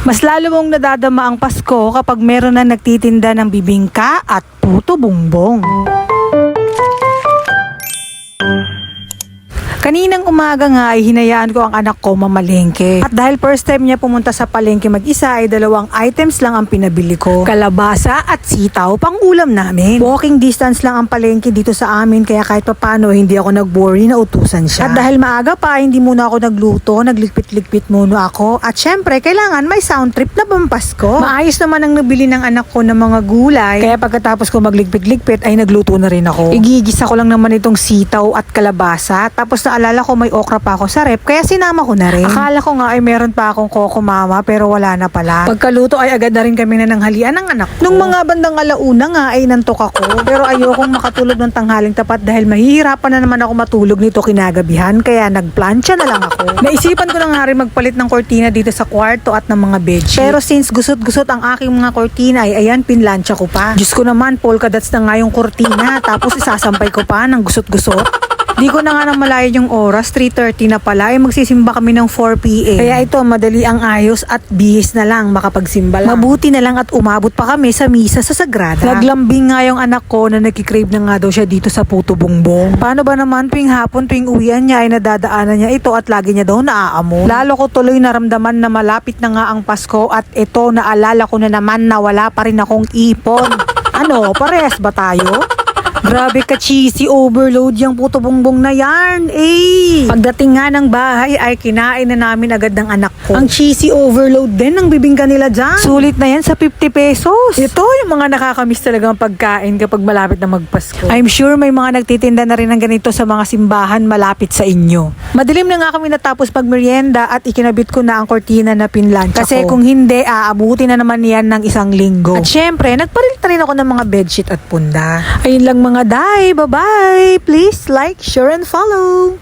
Mas lalo mong nadadama ang Pasko kapag meron na nagtitinda ng bibingka at puto bumbong. Kaninang umaga nga ay hinayaan ko ang anak ko mamalengke. At dahil first time niya pumunta sa palengke mag-isa ay 2 items lang ang pinabili ko. Kalabasa at sitaw pang ulam namin. Walking distance lang ang palengke dito sa amin kaya kahit papano hindi ako nag-worry na utusan siya. At dahil maaga pa hindi muna ako nagluto, nagligpit-ligpit muna ako. At syempre kailangan may sound trip na pampasko. Maayos naman ang nabili ng anak ko ng mga gulay. Kaya pagkatapos ko magligpit-ligpit ay nagluto na rin ako. Igigisa ko lang naman itong sitaw at kalabasa. Tapos naalala ko may okra pa ako sa rep kaya sinama ko na rin. Akala ko nga ay meron pa akong koko mama pero wala na pala. Pagkaluto ay agad na rin kami na nanghalian ng anak ko. Nung mga bandang alauna nga ay nantok ako pero ayokong makatulog ng tanghaling tapat dahil mahihirapan na naman ako matulog nito kinagabihan kaya nagplansya na lang ako. Naisipan ko na nga rin magpalit ng kortina dito sa kwarto at ng mga bedsheet. Pero since gusot-gusot ang aking mga kortina ay ayan pinlansya ko pa. Diyos ko naman polka dots na nga yung kortina tapos isasampay ko pa ng gusot-gusot. Di ko na nga namalayan yung oras, 3:30 na pala, ay magsisimba kami ng 4 p.m. Kaya ito, madali ang ayos at bihis na lang makapagsimba lang. Mabuti na lang at umabot pa kami sa misa sa Sagrada. Naglambing nga yung anak ko na nagkikrave na nga daw siya dito sa puto bumbong. Paano ba naman tuwing hapon, tuwing uwian niya ay nadadaanan niya ito at lagi niya daw naaamo. Lalo ko tuloy naramdaman na malapit na nga ang Pasko at ito naalala ko na naman na wala pa rin akong ipon. Ano, parehas ba tayo? Grabe ka cheesy overload yung puto bongbong na yarn. Pagdating nga ng bahay ay kinain na namin agad ng anak ko. Ang cheesy overload din ng bibingka nila dyan. Sulit na yan sa 50 pesos. Ito yung mga nakakamiss talagang pagkain kapag malapit na magpasko. I'm sure may mga nagtitinda na rin ng ganito sa mga simbahan malapit sa inyo. Madilim na nga kami natapos pagmerienda at ikinabit ko na ang kortina na pinlansya ko. Kasi kung hindi, aabuti na naman yan ng 1 linggo. At syempre, nagpalit rin ako ng mga bedsheet at punda. Ayun lang mga day. Bye-bye. Please like, share, and follow.